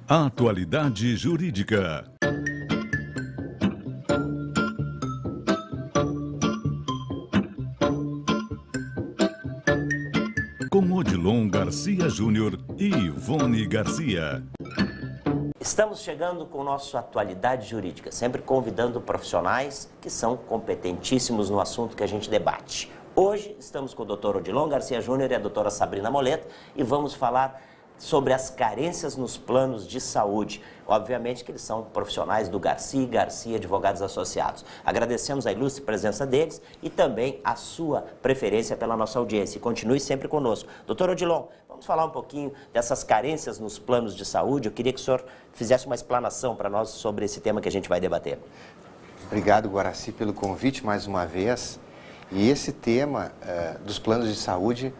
Atualidade Jurídica. Com Odilon Garcia Júnior e Ivone Garcia. Estamos chegando com o nosso Atualidade Jurídica, sempre convidando profissionais que são competentíssimos no assunto que a gente debate. Hoje estamos com o Dr. Odilon Garcia Júnior e a doutora Sabrina Moleto e vamos falar sobre as carências nos planos de saúde. Obviamente que eles são profissionais do Garcia Advogados Associados. Agradecemos a ilustre presença deles e também a sua preferência pela nossa audiência. E continue sempre conosco. Doutor Odilon, vamos falar um pouquinho dessas carências nos planos de saúde. Eu queria que o senhor fizesse uma explanação para nós sobre esse tema que a gente vai debater. Obrigado, Guaraci, pelo convite mais uma vez. E esse tema dos planos de saúde,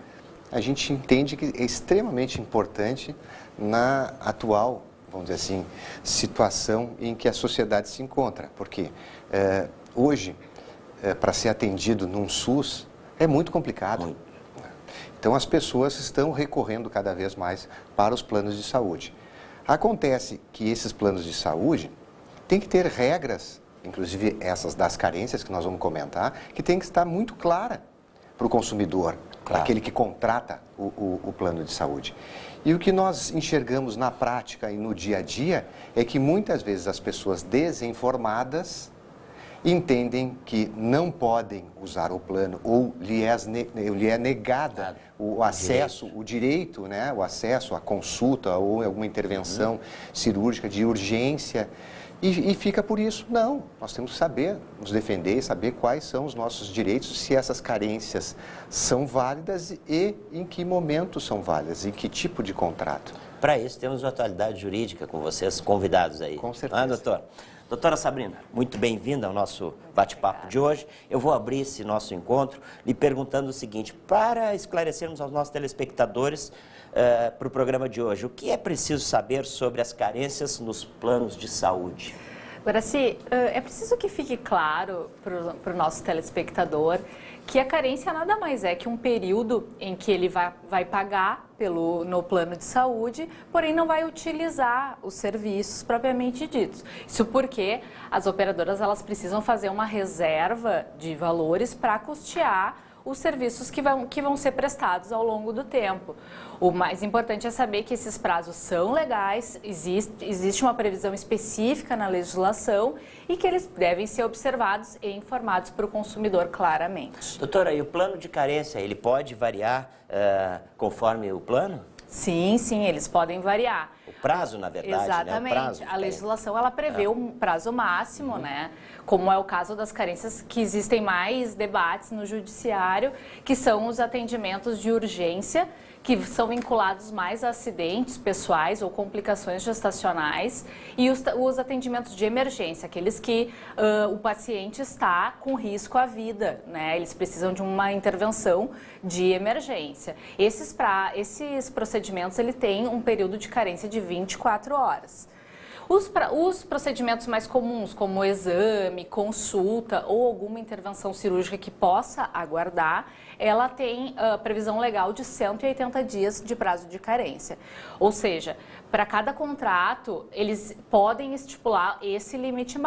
a gente entende que é extremamente importante na atual, vamos dizer assim, situação em que a sociedade se encontra. Porque hoje, para ser atendido num SUS, é muito complicado. Então, as pessoas estão recorrendo cada vez mais para os planos de saúde. Acontece que esses planos de saúde têm que ter regras, inclusive essas das carências que nós vamos comentar, que tem que estar muito clara para o consumidor, claro, aquele que contrata o plano de saúde. E o que nós enxergamos na prática e no dia a dia é que muitas vezes as pessoas desinformadas entendem que não podem usar o plano ou lhe é negada o acesso, o direito, né, o acesso à consulta ou alguma intervenção cirúrgica de urgência. E fica por isso. Não, nós temos que saber nos defender, saber quais são os nossos direitos, se essas carências são válidas e em que momento são válidas, em que tipo de contrato. Para isso, temos uma Atualidade Jurídica com vocês, convidados aí. Com certeza. Doutor? Doutora Sabrina, muito bem-vinda ao nosso bate-papo de hoje. Eu vou abrir esse nosso encontro lhe perguntando o seguinte, para esclarecermos aos nossos telespectadores para o programa de hoje, o que é preciso saber sobre as carências nos planos de saúde? Guaraci, é preciso que fique claro para o nosso telespectador que a carência nada mais é que um período em que ele vai pagar no plano de saúde, porém não vai utilizar os serviços propriamente ditos. Isso porque as operadoras elas precisam fazer uma reserva de valores para custear os serviços que vão ser prestados ao longo do tempo. O mais importante é saber que esses prazos são legais, existe uma previsão específica na legislação e que eles devem ser observados e informados para o consumidor claramente. Doutora, e o plano de carência, ele pode variar conforme o plano? Sim, eles podem variar. O prazo, na verdade, exatamente, né? O prazo a legislação ela prevê um prazo máximo, né? Como é o caso das carências que existem mais debates no judiciário, que são os atendimentos de urgência, que são vinculados mais a acidentes pessoais ou complicações gestacionais, e os atendimentos de emergência, aqueles que o paciente está com risco à vida, né? Eles precisam de uma intervenção de emergência. Esses procedimentos ele têm um período de carência de 24 horas. Os procedimentos mais comuns, como exame, consulta ou alguma intervenção cirúrgica que possa aguardar, ela tem previsão legal de 180 dias de prazo de carência. Ou seja, para cada contrato, eles podem estipular esse limite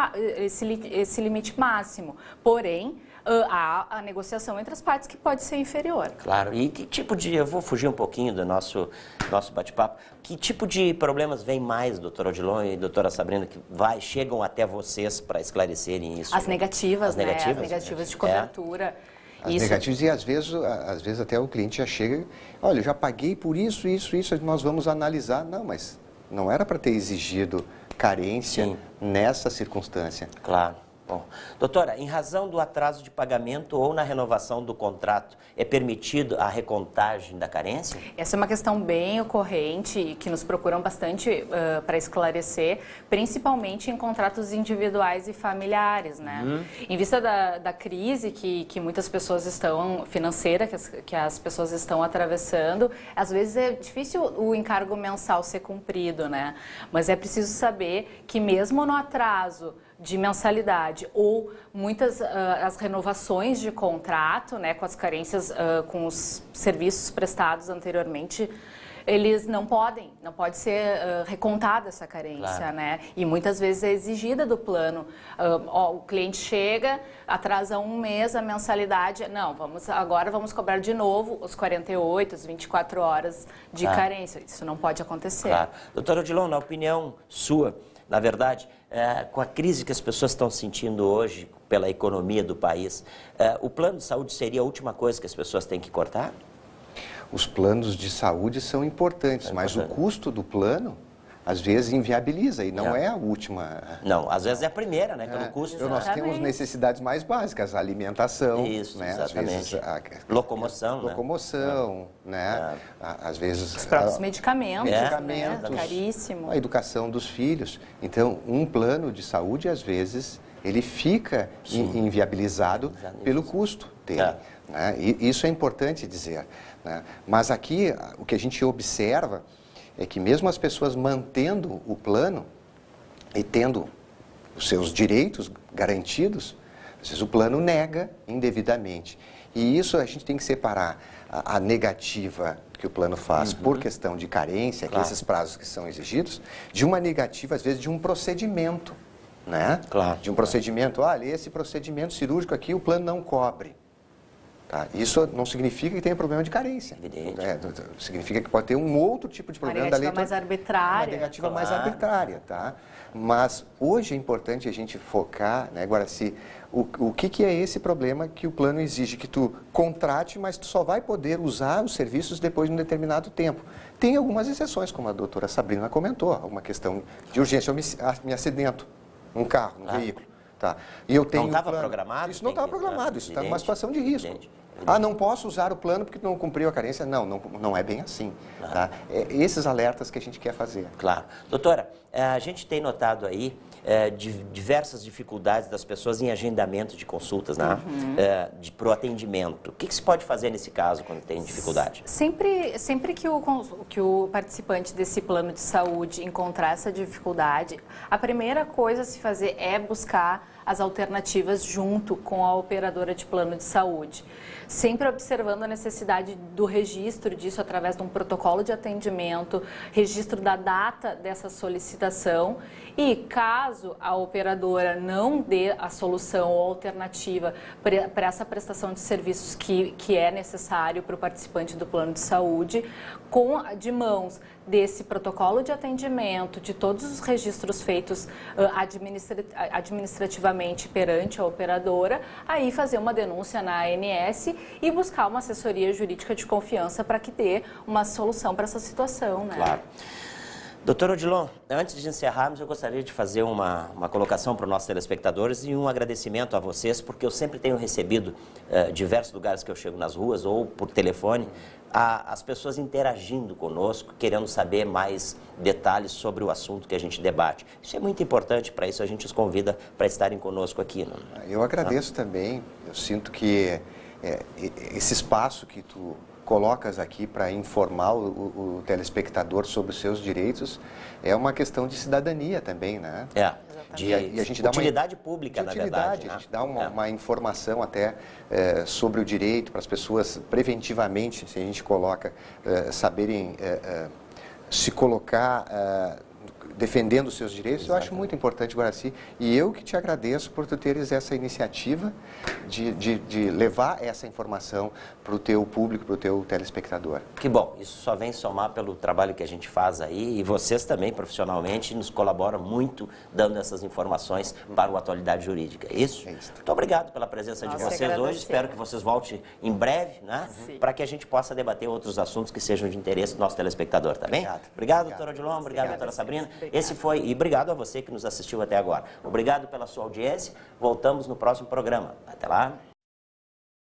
máximo, porém, há a negociação entre as partes que pode ser inferior. Claro, e que tipo de... Eu vou fugir um pouquinho do nosso bate-papo. Que tipo de problemas vem mais, doutor Odilon e doutora Sabrina, que chegam até vocês para esclarecerem isso? As negativas, né? As negativas de cobertura. As negativas e às vezes até o cliente já chega, olha, eu já paguei por isso, nós vamos analisar. Não, mas não era para ter exigido carência nessa circunstância. Claro. Bom, doutora, em razão do atraso de pagamento ou na renovação do contrato, é permitido a recontagem da carência? Essa é uma questão bem ocorrente e que nos procuram bastante para esclarecer, principalmente em contratos individuais e familiares, né? Em vista da crise que muitas pessoas financeira, que as pessoas estão atravessando, às vezes é difícil o encargo mensal ser cumprido, né? Mas é preciso saber que mesmo no atraso de mensalidade ou muitas as renovações de contrato, né, com as carências, com os serviços prestados anteriormente, eles não pode ser recontada essa carência, Claro. né? E muitas vezes é exigida do plano. O cliente chega, atrasa um mês a mensalidade, não, agora vamos cobrar de novo os 48, os 24 horas de carência. Isso não pode acontecer. Claro. Doutora Odilon, na opinião sua, na verdade, com a crise que as pessoas estão sentindo hoje pela economia do país, o plano de saúde seria a última coisa que as pessoas têm que cortar? Os planos de saúde são importantes, mas o custo do plano, às vezes, inviabiliza e não é a última. Não, às vezes é a primeira, né? Pelo custo. Então, nós temos necessidades mais básicas, a alimentação, Isso, né? exatamente. Às vezes, Locomoção, né? Locomoção, né? Às vezes... Os próprios medicamentos, medicamentos, né? Caríssimo. A educação dos filhos. Então, um plano de saúde, às vezes, ele fica inviabilizado pelo custo dele. Né? E isso é importante dizer. Né? Mas aqui, o que a gente observa é que mesmo as pessoas mantendo o plano e tendo os seus direitos garantidos, às vezes o plano nega indevidamente. E isso a gente tem que separar a negativa que o plano faz por questão de carência, que esses prazos que são exigidos, de uma negativa, às vezes, de um procedimento. Né? Claro. De um procedimento, olha, esse procedimento cirúrgico aqui o plano não cobre. Tá? Isso não significa que tenha problema de carência. Evidente. Significa que pode ter um outro tipo de problema da lei. Uma negativa mais arbitrária. Uma negativa mais arbitrária, tá? Mas hoje é importante a gente focar, né, Guaraci, o que é esse problema que o plano exige que tu contrate, mas tu só vai poder usar os serviços depois de um determinado tempo. Tem algumas exceções, como a doutora Sabrina comentou, uma questão de urgência, eu me acidento num carro, num veículo. Tá? E eu tenho não estava programado? Isso não estava programado, isso está numa situação de risco. Evidente. Não posso usar o plano porque não cumpriu a carência. Não é bem assim. Claro. Tá? Esses alertas que a gente quer fazer. Claro. Doutora, a gente tem notado aí diversas dificuldades das pessoas em agendamento de consultas, né? Para o atendimento. O que se pode fazer nesse caso quando tem dificuldade? Sempre que o participante desse plano de saúde encontrar essa dificuldade, a primeira coisa a se fazer é buscar as alternativas junto com a operadora de plano de saúde. Sempre observando a necessidade do registro disso através de um protocolo de atendimento, registro da data dessa solicitação e, caso a operadora não dê a solução ou alternativa para essa prestação de serviços que é necessário para o participante do plano de saúde, de mãos desse protocolo de atendimento, de todos os registros feitos administrativamente perante a operadora, aí fazer uma denúncia na ANS e buscar uma assessoria jurídica de confiança para que dê uma solução para essa situação, né? Claro. Doutor Odilon, antes de encerrarmos, eu gostaria de fazer uma colocação para os nossos telespectadores e um agradecimento a vocês, porque eu sempre tenho recebido, diversos lugares que eu chego nas ruas ou por telefone, as pessoas interagindo conosco, querendo saber mais detalhes sobre o assunto que a gente debate. Isso é muito importante, para isso a gente os convida para estarem conosco aqui. Né? Eu agradeço também, eu sinto que esse espaço que tu colocas aqui para informar o telespectador sobre os seus direitos é uma questão de cidadania também, né? E a gente dá utilidade pública, na verdade. A gente dá uma informação até sobre o direito para as pessoas preventivamente, se a gente coloca, saberem se colocar defendendo os seus direitos. Exatamente. Eu acho muito importante, Guaraci, e eu que te agradeço por tu teres essa iniciativa de levar essa informação para o teu público, para o teu telespectador. Que bom, isso só vem somar pelo trabalho que a gente faz aí, e vocês também, profissionalmente, nos colaboram muito dando essas informações para o Atualidade Jurídica, é isso? É isso. Muito obrigado pela presença de vocês hoje, espero que vocês voltem em breve, né? Para que a gente possa debater outros assuntos que sejam de interesse do nosso telespectador, tá bem? Obrigado, doutora Odilon, obrigado, doutora Sabrina. Esse foi, e obrigado a você que nos assistiu até agora. Obrigado pela sua audiência. Voltamos no próximo programa. Até lá.